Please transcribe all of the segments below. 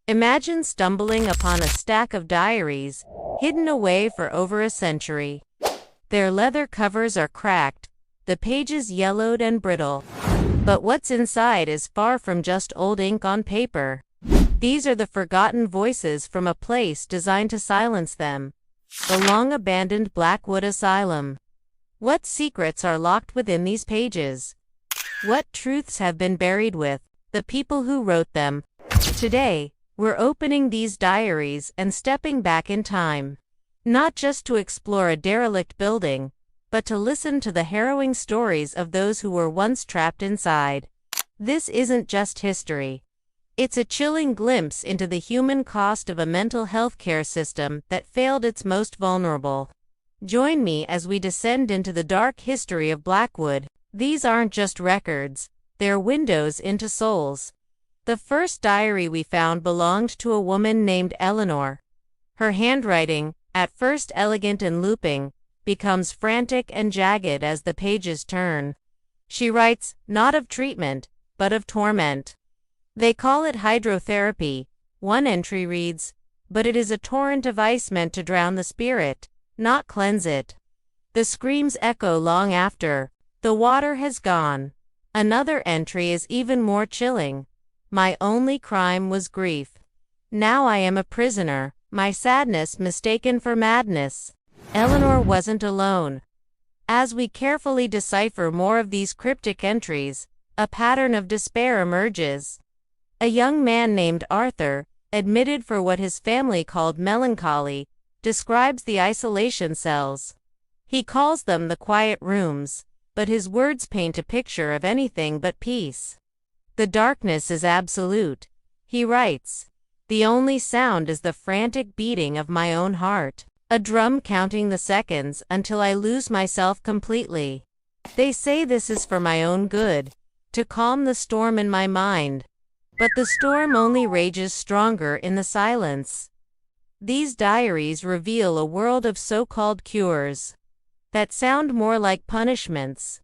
Imagine stumbling upon a stack of diaries, hidden away for over a century. Their leather covers are cracked, the pages yellowed and brittle. But what's inside is far from just old ink on paper. These are the forgotten voices from a place designed to silence them. The long-abandoned Blackwood Asylum. What secrets are locked within these pages? What truths have been buried with the people who wrote them? Today, we're opening these diaries and stepping back in time. Not just to explore a derelict building, but to listen to the harrowing stories of those who were once trapped inside. This isn't just history. It's a chilling glimpse into the human cost of a mental health care system that failed its most vulnerable. Join me as we descend into the dark history of Blackwood. These aren't just records, they're windows into souls. The first diary we found belonged to a woman named Eleanor. Her handwriting, at first elegant and looping, becomes frantic and jagged as the pages turn. She writes, not of treatment, but of torment. They call it hydrotherapy. One entry reads, but it is a torrent of ice meant to drown the spirit, not cleanse it. The screams echo long after the water has gone. Another entry is even more chilling. My only crime was grief. Now I am a prisoner, my sadness mistaken for madness. Eleanor wasn't alone. As we carefully decipher more of these cryptic entries, a pattern of despair emerges. A young man named Arthur, admitted for what his family called melancholy, describes the isolation cells. He calls them the quiet rooms, but his words paint a picture of anything but peace. The darkness is absolute, he writes. The only sound is the frantic beating of my own heart, a drum counting the seconds until I lose myself completely. They say this is for my own good, to calm the storm in my mind. But the storm only rages stronger in the silence. These diaries reveal a world of so-called cures that sound more like punishments.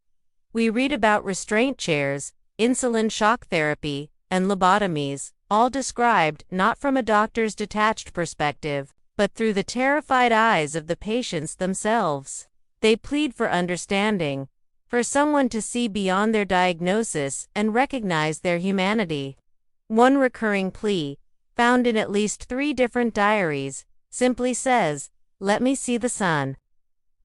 We read about restraint chairs, insulin shock therapy, and lobotomies, all described not from a doctor's detached perspective, but through the terrified eyes of the patients themselves. They plead for understanding, for someone to see beyond their diagnosis and recognize their humanity. One recurring plea, found in at least 3 different diaries, simply says, "Let me see the sun.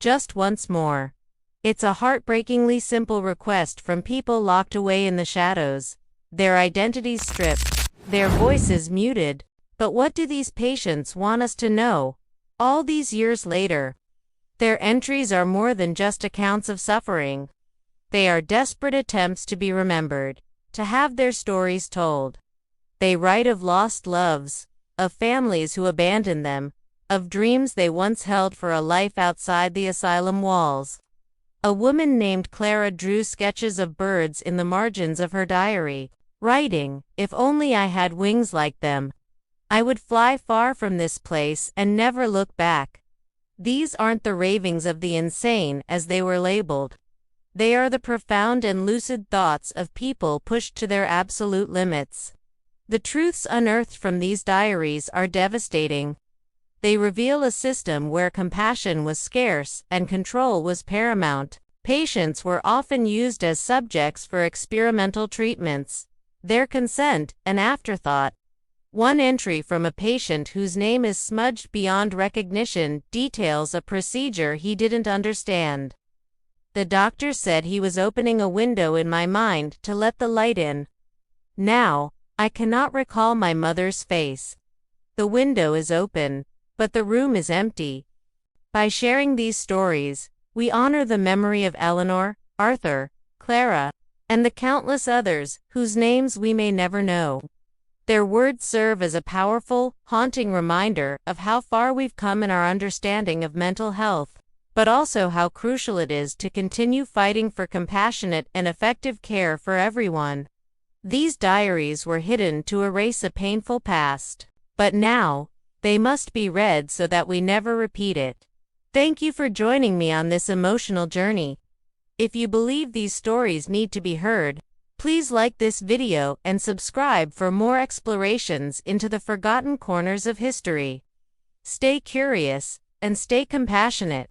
Just once more." It's a heartbreakingly simple request from people locked away in the shadows, their identities stripped, their voices muted. But what do these patients want us to know? All these years later, their entries are more than just accounts of suffering. They are desperate attempts to be remembered, to have their stories told. They write of lost loves, of families who abandoned them, of dreams they once held for a life outside the asylum walls. A woman named Clara drew sketches of birds in the margins of her diary, writing, "If only I had wings like them, I would fly far from this place and never look back." These aren't the ravings of the insane as they were labeled. They are the profound and lucid thoughts of people pushed to their absolute limits. The truths unearthed from these diaries are devastating. They reveal a system where compassion was scarce and control was paramount. Patients were often used as subjects for experimental treatments, their consent an afterthought. One entry from a patient whose name is smudged beyond recognition details a procedure he didn't understand. The doctor said he was opening a window in my mind to let the light in. Now, I cannot recall my mother's face. The window is open, but the room is empty. By sharing these stories, we honor the memory of Eleanor, Arthur, Clara, and the countless others whose names we may never know. Their words serve as a powerful, haunting reminder of how far we've come in our understanding of mental health, but also how crucial it is to continue fighting for compassionate and effective care for everyone. These diaries were hidden to erase a painful past, but now, they must be read so that we never repeat it. Thank you for joining me on this emotional journey. If you believe these stories need to be heard, Please like this video and subscribe for more explorations into the forgotten corners of history. Stay curious and stay compassionate.